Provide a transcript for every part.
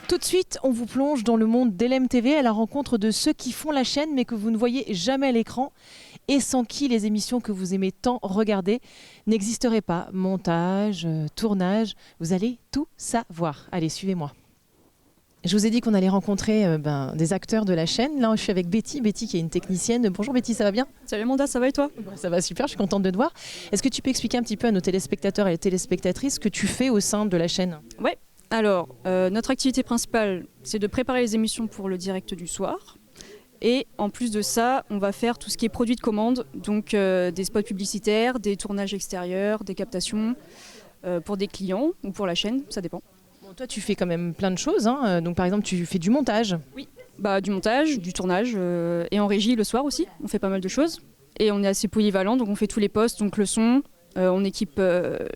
Tout de suite, on vous plonge dans le monde d'LMTV à la rencontre de ceux qui font la chaîne mais que vous ne voyez jamais à l'écran et sans qui les émissions que vous aimez tant regarder n'existeraient pas. Montage, tournage, vous allez tout savoir. Allez, suivez-moi. Je vous ai dit qu'on allait rencontrer des acteurs de la chaîne. Là, je suis avec Betty. Betty qui est une technicienne. Bonjour Betty, ça va bien? Salut Amanda, ça va et toi? Ça va super, je suis contente de te voir. Est-ce que tu peux expliquer un petit peu à nos téléspectateurs et téléspectatrices ce que tu fais au sein de la chaîne? Ouais. Alors, notre activité principale, c'est de préparer les émissions pour le direct du soir. Et en plus de ça, on va faire tout ce qui est produit de commande, donc des spots publicitaires, des tournages extérieurs, des captations pour des clients ou pour la chaîne, ça dépend. Bon, toi, tu fais quand même plein de choses, hein. Donc, par exemple, tu fais du montage. Oui, du montage, du tournage et en régie le soir aussi, on fait pas mal de choses. Et on est assez polyvalent, donc on fait tous les postes, donc le son, on équipe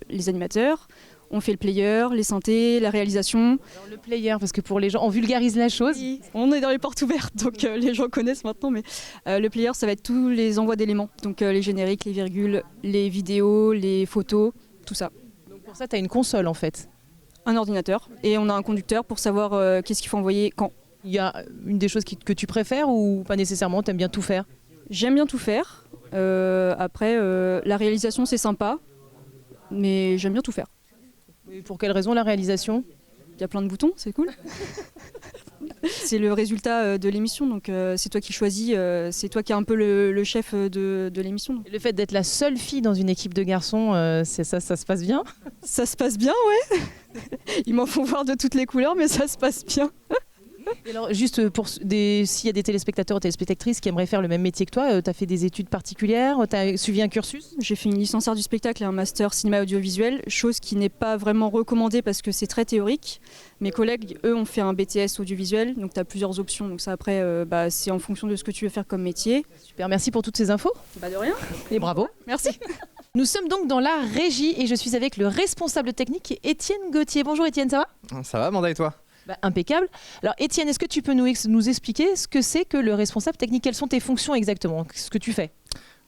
les animateurs. On fait le player, les synthés, la réalisation. Alors, le player, parce que pour les gens, on vulgarise la chose. Oui, on est dans les portes ouvertes, donc les gens connaissent maintenant. Mais le player, ça va être tous les envois d'éléments. Donc les génériques, les virgules, les vidéos, les photos, tout ça. Donc pour ça, tu as une console en fait. Un ordinateur. Et on a un conducteur pour savoir qu'est-ce qu'il faut envoyer quand. Il y a une des choses que tu préfères ou pas nécessairement? Tu aimes bien tout faire? J'aime bien tout faire. Après, la réalisation, c'est sympa. Mais j'aime bien tout faire. Et pour quelle raison la réalisation? Il y a plein de boutons, c'est cool. C'est le résultat de l'émission, donc c'est toi qui choisis, c'est toi qui es un peu le chef de l'émission. Le fait d'être la seule fille dans une équipe de garçons, ça se passe bien? Ça se passe bien, ouais. Ils m'en font voir de toutes les couleurs, mais ça se passe bien. Et alors, juste pour s'il y a des téléspectateurs ou téléspectatrices qui aimeraient faire le même métier que toi, tu as fait des études particulières, tu as suivi un cursus? J'ai fait une licence art du spectacle et un master cinéma audiovisuel, chose qui n'est pas vraiment recommandée parce que c'est très théorique. Mes collègues, eux, ont fait un BTS audiovisuel, donc tu as plusieurs options. Donc ça, après, c'est en fonction de ce que tu veux faire comme métier. Super, merci pour toutes ces infos. De rien. Et bravo. Merci. Nous sommes donc dans la régie et je suis avec le responsable technique, Étienne Gauthier. Bonjour Étienne, ça va? Ça va, Amanda, et toi? Impeccable. Alors Étienne, est-ce que tu peux nous expliquer ce que c'est que le responsable technique? Quelles sont tes fonctions exactement? Ce que tu fais?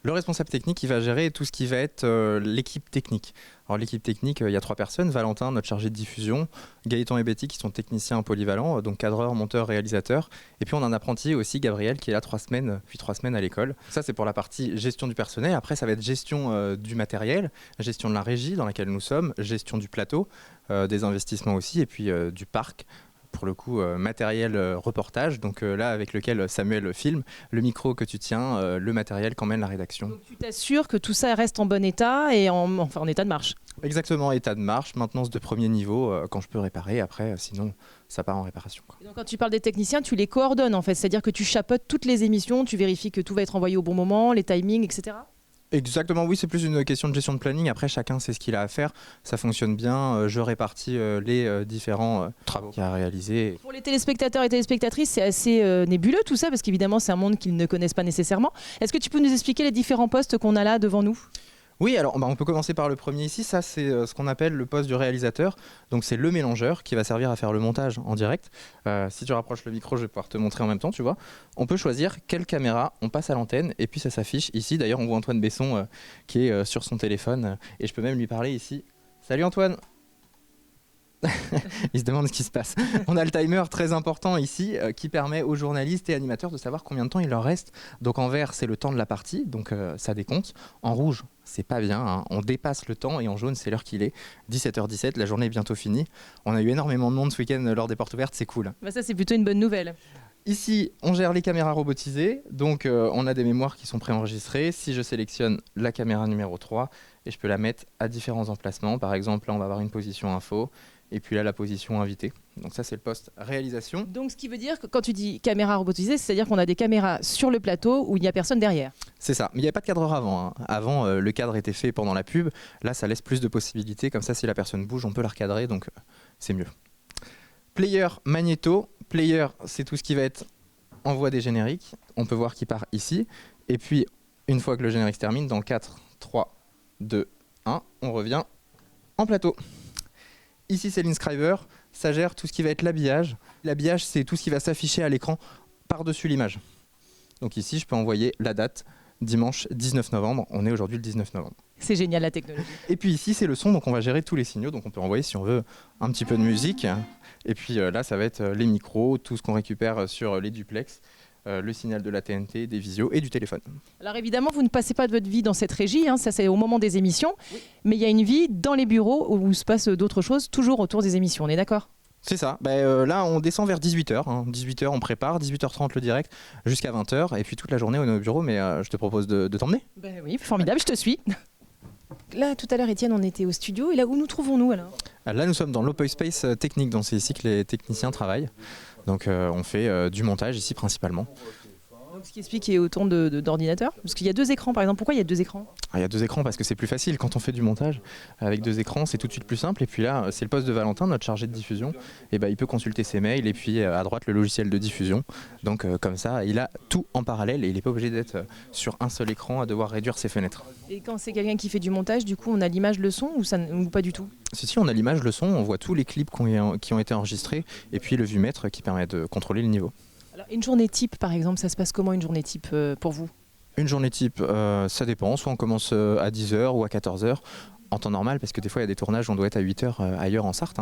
Le responsable technique, il va gérer tout ce qui va être l'équipe technique. Alors l'équipe technique, il y a 3 personnes. Valentin, notre chargé de diffusion, Gaëtan et Betty qui sont techniciens polyvalents, donc cadreurs, monteurs, réalisateurs. Et puis on a un apprenti aussi, Gabriel, qui est là 3 semaines, puis 3 semaines à l'école. Ça c'est pour la partie gestion du personnel. Après ça va être gestion du matériel, gestion de la régie dans laquelle nous sommes, gestion du plateau, des investissements aussi, et puis du parc. Pour le coup, matériel reportage, donc là avec lequel Samuel filme, le micro que tu tiens, le matériel qu'emmène la rédaction. Donc tu t'assures que tout ça reste en bon état et en état de marche? Exactement, état de marche, maintenance de premier niveau, quand je peux réparer, après sinon ça part en réparation. Et donc quand tu parles des techniciens, tu les coordonnes en fait, c'est-à-dire que tu chapeautes toutes les émissions, tu vérifies que tout va être envoyé au bon moment, les timings, etc. Exactement, oui, c'est plus une question de gestion de planning. Après, chacun sait ce qu'il a à faire. Ça fonctionne bien. Je répartis les différents travaux qu'il y a à réaliser. Pour les téléspectateurs et téléspectatrices, c'est assez nébuleux tout ça, parce qu'évidemment, c'est un monde qu'ils ne connaissent pas nécessairement. Est-ce que tu peux nous expliquer les différents postes qu'on a là devant nous? Oui, alors on peut commencer par le premier ici. Ça, c'est ce qu'on appelle le poste du réalisateur. Donc, c'est le mélangeur qui va servir à faire le montage en direct. Si tu rapproches le micro, je vais pouvoir te montrer en même temps, tu vois. On peut choisir quelle caméra on passe à l'antenne et puis ça s'affiche ici. D'ailleurs, on voit Antoine Besson qui est sur son téléphone et je peux même lui parler ici. Salut Antoine! Il se demande ce qui se passe. On a le timer très important ici qui permet aux journalistes et animateurs de savoir combien de temps il leur reste. Donc en vert, c'est le temps de la partie, donc ça décompte. En rouge, c'est pas bien, hein. On dépasse le temps et en jaune, c'est l'heure qu'il est. 17h17, la journée est bientôt finie. On a eu énormément de monde ce week-end lors des portes ouvertes, c'est cool. Ça, c'est plutôt une bonne nouvelle. Ici, on gère les caméras robotisées, donc on a des mémoires qui sont préenregistrées. Si je sélectionne la caméra numéro 3, et je peux la mettre à différents emplacements. Par exemple, là, on va avoir une position info. Et puis là, la position invitée. Donc ça, c'est le poste réalisation. Donc ce qui veut dire que quand tu dis caméra robotisée, c'est-à-dire qu'on a des caméras sur le plateau où il n'y a personne derrière. C'est ça. Mais il n'y avait pas de cadreur avant, hein. Avant, le cadre était fait pendant la pub. Là, ça laisse plus de possibilités. Comme ça, si la personne bouge, on peut la recadrer. Donc c'est mieux. Player magnéto. Player, c'est tout ce qui va être envoi des génériques. On peut voir qu'il part ici. Et puis, une fois que le générique se termine, dans 4, 3, 2, 1, on revient en plateau. Ici, c'est l'inscriber, ça gère tout ce qui va être l'habillage. L'habillage, c'est tout ce qui va s'afficher à l'écran par-dessus l'image. Donc ici, je peux envoyer la date, dimanche 19 novembre. On est aujourd'hui le 19 novembre. C'est génial la technologie. Et puis ici, c'est le son, donc on va gérer tous les signaux. Donc on peut envoyer, si on veut, un petit peu de musique. Et puis là, ça va être les micros, tout ce qu'on récupère sur les duplex, le signal de la TNT, des visios et du téléphone. Alors évidemment, vous ne passez pas de votre vie dans cette régie, ça c'est au moment des émissions, mais il y a une vie dans les bureaux où se passe d'autres choses, toujours autour des émissions, on est d'accord ? C'est ça. Là, on descend vers 18h. 18h, on prépare, 18h30 le direct, jusqu'à 20h. Et puis toute la journée, on est au bureau, mais je te propose de t'emmener. Oui, formidable, je te suis. Là, tout à l'heure, Étienne, on était au studio. Et là, où nous trouvons-nous alors ? Là, nous sommes dans l'Open Space technique, donc c'est ici que les techniciens travaillent. Donc on fait du montage ici principalement. Donc, ce qui explique qu'il y a autant d'ordinateurs. Parce qu'il y a 2 écrans, par exemple. Pourquoi il y a 2 écrans ? Il y a 2 écrans parce que c'est plus facile quand on fait du montage. Avec 2 écrans, c'est tout de suite plus simple. Et puis là, c'est le poste de Valentin, notre chargé de diffusion. Et il peut consulter ses mails et puis à droite le logiciel de diffusion. Donc comme ça, il a tout en parallèle et il n'est pas obligé d'être sur un seul écran à devoir réduire ses fenêtres. Et quand c'est quelqu'un qui fait du montage, du coup, on a l'image, le son ou pas du tout ? Si, on a l'image, le son, on voit tous les clips qui ont été enregistrés et puis le vumètre qui permet de contrôler le niveau. Alors, une journée type, par exemple, ça se passe comment une journée type pour vous ? Une journée type, ça dépend. Soit on commence à 10h ou à 14h en temps normal, parce que des fois il y a des tournages où on doit être à 8h ailleurs en Sarthe,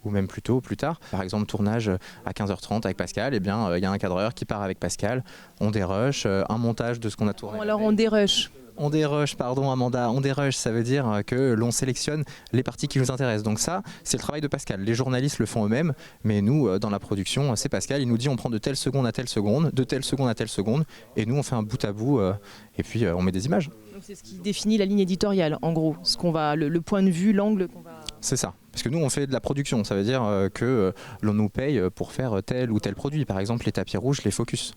ou même plus tôt, plus tard. Par exemple, tournage à 15h30 avec Pascal, il y a un cadreur qui part avec Pascal, on dérush, un montage de ce qu'on a tourné. Bon, alors on dérush. On dérush, pardon Amanda, on dérush, ça veut dire que l'on sélectionne les parties qui nous intéressent. Donc ça, c'est le travail de Pascal. Les journalistes le font eux-mêmes, mais nous, dans la production, c'est Pascal. Il nous dit on prend de telle seconde à telle seconde, de telle seconde à telle seconde, et nous on fait un bout à bout, et puis on met des images. Donc c'est ce qui définit la ligne éditoriale, en gros, le point de vue, l'angle qu'on va... C'est ça, parce que nous on fait de la production, ça veut dire que l'on nous paye pour faire tel ou tel produit. Par exemple les tapis rouges, les focus.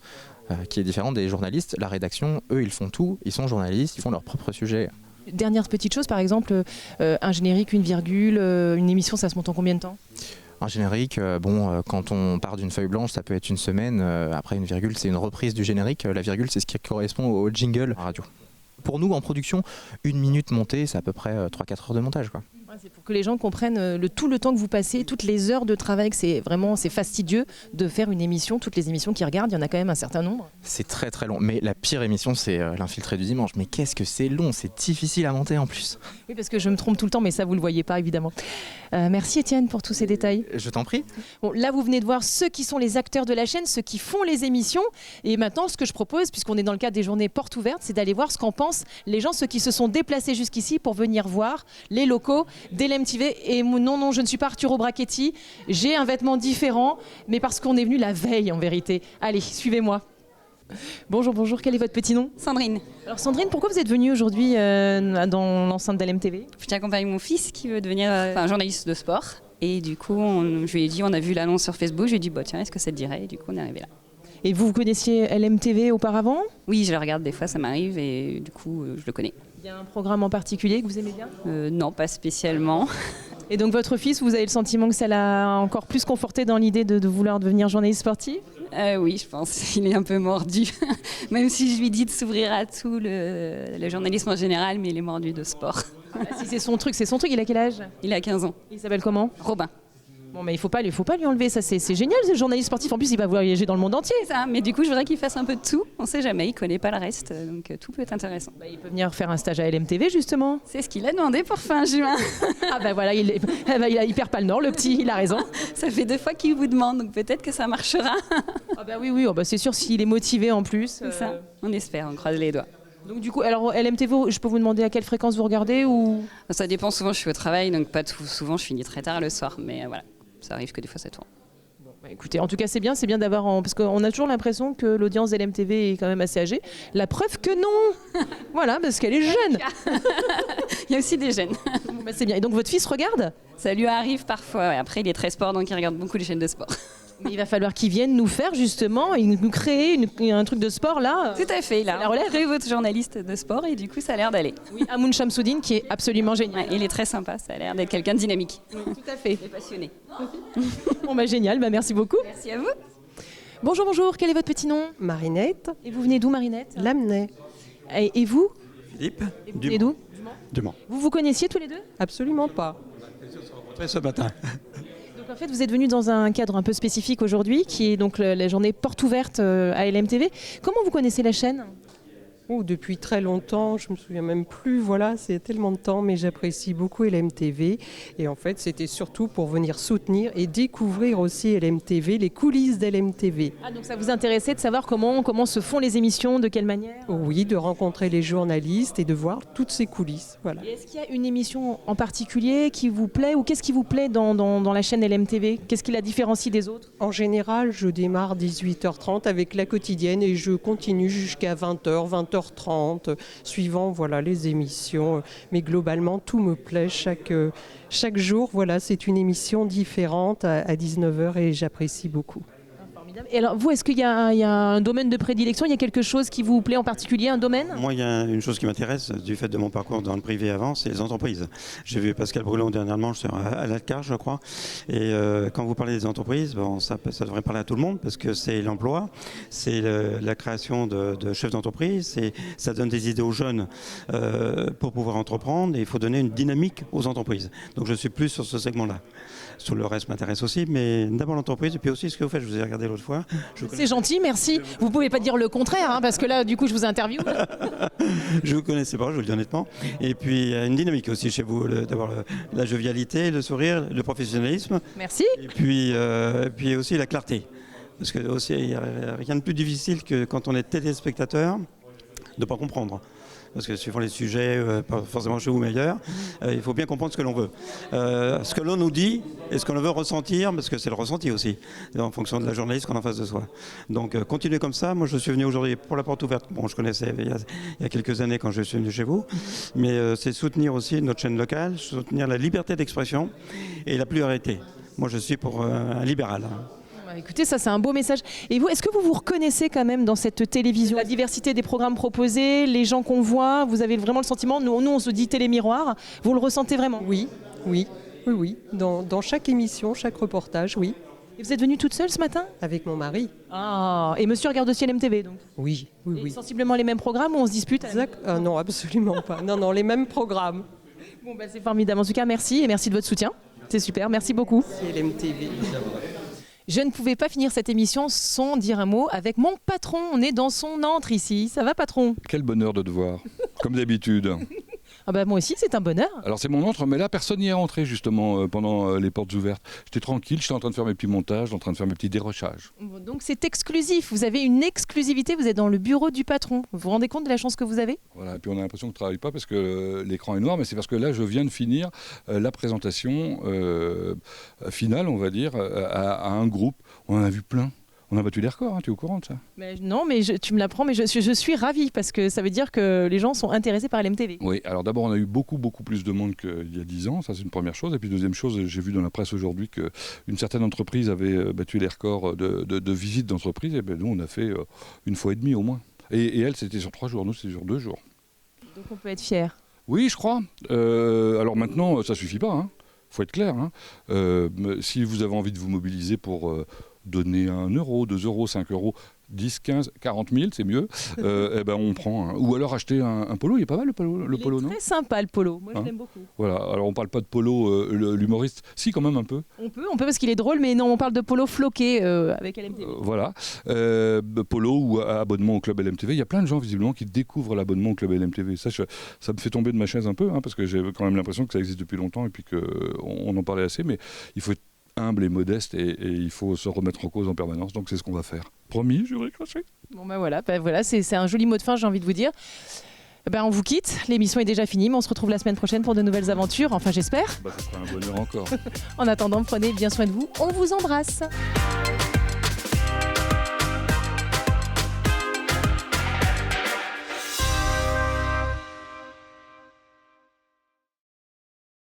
Qui est différent des journalistes. La rédaction, eux, ils font tout, ils sont journalistes, ils font leur propre sujet. Dernière petite chose, par exemple, un générique, une virgule, une émission, ça se monte en combien de temps ? Un générique, quand on part d'une feuille blanche, ça peut être une semaine. Après, une virgule, c'est une reprise du générique. La virgule, c'est ce qui correspond au jingle radio. Pour nous, en production, 1 minute montée, c'est à peu près 3-4 heures de montage, quoi. C'est pour que les gens comprennent tout le temps que vous passez, toutes les heures de travail, que c'est fastidieux de faire une émission. Toutes les émissions qui regardent, il y en a quand même un certain nombre. C'est très très long, mais la pire émission, c'est l'infiltré du dimanche. Mais qu'est-ce que c'est long, c'est difficile à monter en plus. Oui, parce que je me trompe tout le temps, mais ça vous le voyez pas évidemment. Merci Étienne pour tous ces détails. Je t'en prie. Bon, là vous venez de voir ceux qui sont les acteurs de la chaîne, ceux qui font les émissions. Et maintenant, ce que je propose, puisqu'on est dans le cadre des journées portes ouvertes, c'est d'aller voir ce qu'en pensent les gens, ceux qui se sont déplacés jusqu'ici pour venir voir les locaux d'LMTV. Et non, je ne suis pas Arturo Brachetti. J'ai un vêtement différent, mais parce qu'on est venu la veille en vérité. Allez, suivez-moi. Bonjour, quel est votre petit nom ? Sandrine. Alors Sandrine, pourquoi vous êtes venue aujourd'hui dans l'enceinte d'LMTV ? J'accompagne mon fils qui veut devenir journaliste de sport. Et du coup, je lui ai dit, on a vu l'annonce sur Facebook, je lui ai dit, tiens, est-ce que ça te dirait ? Et du coup, on est arrivé là. Et vous connaissiez LMTV auparavant ? Oui, je le regarde des fois, ça m'arrive et du coup, je le connais. Il y a un programme en particulier que vous aimez bien ? Non, pas spécialement. Et donc votre fils, vous avez le sentiment que ça l'a encore plus conforté dans l'idée de vouloir devenir journaliste sportif ? Oui, je pense. Il est un peu mordu. Même si je lui dis de s'ouvrir à tout le journalisme en général, mais il est mordu de sport. Si c'est son truc. Il a quel âge ? Il a 15 ans. Il s'appelle comment ? Robin. Bon, mais il faut pas lui enlever, ça c'est génial, ce journaliste sportif. En plus, il va voyager dans le monde entier. C'est ça, mais du coup, je voudrais qu'il fasse un peu de tout. On sait jamais, il connaît pas le reste, donc tout peut être intéressant. Il peut venir faire un stage à LMTV, justement. C'est ce qu'il a demandé pour fin juin. Voilà, il perd pas le nord, le petit, il a raison. Ça fait 2 fois qu'il vous demande, donc peut-être que ça marchera. Oui, c'est sûr, s'il est motivé en plus. C'est ça, on espère, on croise les doigts. Donc du coup, alors LMTV, je peux vous demander à quelle fréquence vous regardez ou... Ça dépend, souvent je suis au travail, donc pas tout souvent, je finis très tard le soir, mais voilà. Ça arrive que des fois ça tourne. Écoutez, en tout cas c'est bien d'avoir... Parce qu'on a toujours l'impression que l'audience d'LMTV est quand même assez âgée. La preuve que non. Voilà, parce qu'elle est jeune. Il y a aussi des jeunes. C'est bien. Et donc votre fils regarde ? Ça lui arrive parfois. Ouais. Après il est très sport, donc il regarde beaucoup les chaînes de sport. Mais il va falloir qu'il vienne nous faire justement, nous créer un truc de sport là. Tout à fait, là. On crée votre journaliste de sport et du coup ça a l'air d'aller. Oui, Amoun Chamsoudine qui est absolument génial. Ouais, il est très sympa, ça a l'air d'être quelqu'un de dynamique. Oui, tout à fait. Il est passionné. Génial, merci beaucoup. Merci à vous. Bonjour, quel est votre petit nom ? Marinette. Et vous venez d'où, Marinette ? Lamennais. Et vous ? Philippe. Et vous venez d'où ? Du Mans. Vous vous connaissiez tous les deux ? Absolument pas. Ce matin. Donc en fait, vous êtes venus dans un cadre un peu spécifique aujourd'hui, qui est donc la journée porte ouverte à LMTV. Comment vous connaissez la chaîne ? Oh, depuis très longtemps, je me souviens même plus, voilà, c'est tellement de temps, mais j'apprécie beaucoup LMTV. Et en fait, c'était surtout pour venir soutenir et découvrir aussi LMTV, les coulisses d'LMTV. Ah, donc ça vous intéressait de savoir comment se font les émissions, de quelle manière? Oui, de rencontrer les journalistes et de voir toutes ces coulisses, voilà. Et est-ce qu'il y a une émission en particulier qui vous plaît ou qu'est-ce qui vous plaît dans la chaîne LMTV? Qu'est-ce qui la différencie des autres? En général, je démarre 18h30 avec la quotidienne et je continue jusqu'à 20h, 20h30, suivant voilà, les émissions. Mais globalement, tout me plaît. Chaque jour, voilà, c'est une émission différente à 19h et j'apprécie beaucoup. Et alors, vous, est-ce qu'il y a un domaine de prédilection? Il y a quelque chose qui vous plaît en particulier, un domaine? Moi, il y a une chose qui m'intéresse du fait de mon parcours dans le privé avant, c'est les entreprises. J'ai vu Pascal Brulon dernièrement à l'ALCAR, je crois. Et quand vous parlez des entreprises, bon, ça devrait parler à tout le monde parce que c'est l'emploi, c'est la création de chefs d'entreprise, ça donne des idées aux jeunes pour pouvoir entreprendre et il faut donner une dynamique aux entreprises. Donc je suis plus sur ce segment-là. Sur le reste m'intéresse aussi, mais d'abord l'entreprise et puis aussi ce que vous faites. Je vous ai regardé l'autre fois. C'est gentil, merci. Vous ne pouvez pas dire le contraire, hein, parce que là, du coup, je vous interviewe. Je ne vous connaissais pas, je vous le dis honnêtement. Et puis, une dynamique aussi chez vous, d'avoir la jovialité, le sourire, le professionnalisme. Merci. Et puis aussi la clarté. Parce que aussi, il n'y a rien de plus difficile que quand on est téléspectateur, de ne pas comprendre. Parce que suivant les sujets, pas forcément chez vous, mais ailleurs, il faut bien comprendre ce que l'on veut. Ce que l'on nous dit et ce que l'on veut ressentir, parce que c'est le ressenti aussi, en fonction de la journaliste qu'on a en face de soi. Donc continuez comme ça. Moi, je suis venu aujourd'hui pour la porte ouverte. Bon, je connaissais il y a quelques années quand je suis venu chez vous, mais c'est soutenir aussi notre chaîne locale, soutenir la liberté d'expression et la pluralité. Moi, je suis pour un libéral. Écoutez, ça c'est un beau message. Et vous, est-ce que vous vous reconnaissez quand même dans cette télévision? La diversité des programmes proposés, les gens qu'on voit, vous avez vraiment le sentiment, nous on se dit télémiroir, vous le ressentez vraiment? Oui. Dans chaque émission, chaque reportage, oui. Et vous êtes venue toute seule ce matin? Avec mon mari. Ah, et monsieur regarde aussi LMTV donc? Oui. Et sensiblement les mêmes programmes ou on se dispute? Non, absolument pas. Non, les mêmes programmes. Bon, c'est formidable. En tout cas, merci et merci de votre soutien. C'est super, merci beaucoup. C'est LMTV. Je ne pouvais pas finir cette émission sans dire un mot avec mon patron. On est dans son antre ici. Ça va, patron? Quel bonheur de te voir, comme d'habitude. Ah bah moi aussi, c'est un bonheur. Alors c'est mon antre, mais là, personne n'y est rentré justement pendant les portes ouvertes. J'étais tranquille, j'étais en train de faire mes petits montages, en train de faire mes petits dérochages. Bon, donc c'est exclusif. Vous avez une exclusivité, vous êtes dans le bureau du patron. Vous vous rendez compte de la chance que vous avez? Voilà, et puis on a l'impression qu'on ne travaille pas parce que l'écran est noir, mais c'est parce que là, je viens de finir la présentation finale, on va dire, à un groupe. On en a vu plein. On a battu les records, hein, tu es au courant de ça? Non, mais tu me l'apprends, mais je suis ravie parce que ça veut dire que les gens sont intéressés par LMTV. Oui, alors d'abord on a eu beaucoup plus de monde qu'il y a 10 ans, ça c'est une première chose. Et puis deuxième chose, j'ai vu dans la presse aujourd'hui qu'une certaine entreprise avait battu les records de visites d'entreprise. Et bien nous on a fait une fois et demie au moins. Et elle c'était sur 3 jours, nous c'était sur 2 jours. Donc on peut être fiers. Oui, je crois. Alors maintenant ça suffit pas, hein. Faut être clair. Hein. Si vous avez envie de vous mobiliser pour donner 1 euro, 2 euros, 5 euros, 10, 15, 40 000, c'est mieux, eh ben on prend. Ou alors acheter un polo, il est pas mal le polo, il est très sympa le polo, moi je l'aime beaucoup. Voilà, alors on parle pas de polo, l'humoriste, si quand même un peu. On peut parce qu'il est drôle, mais non, on parle de polo floqué avec LMTV. Voilà, polo ou abonnement au club LMTV, il y a plein de gens visiblement qui découvrent l'abonnement au club LMTV. Ça me fait tomber de ma chaise un peu, hein, parce que j'ai quand même l'impression que ça existe depuis longtemps et puis qu'on en parlait assez, mais il faut être humble et modeste et il faut se remettre en cause en permanence, donc c'est ce qu'on va faire. Promis, je vais raccrocher. Bon voilà, c'est un joli mot de fin, j'ai envie de vous dire. On vous quitte, l'émission est déjà finie, mais on se retrouve la semaine prochaine pour de nouvelles aventures, enfin j'espère. Ça sera un bonheur encore. En attendant, prenez bien soin de vous, on vous embrasse.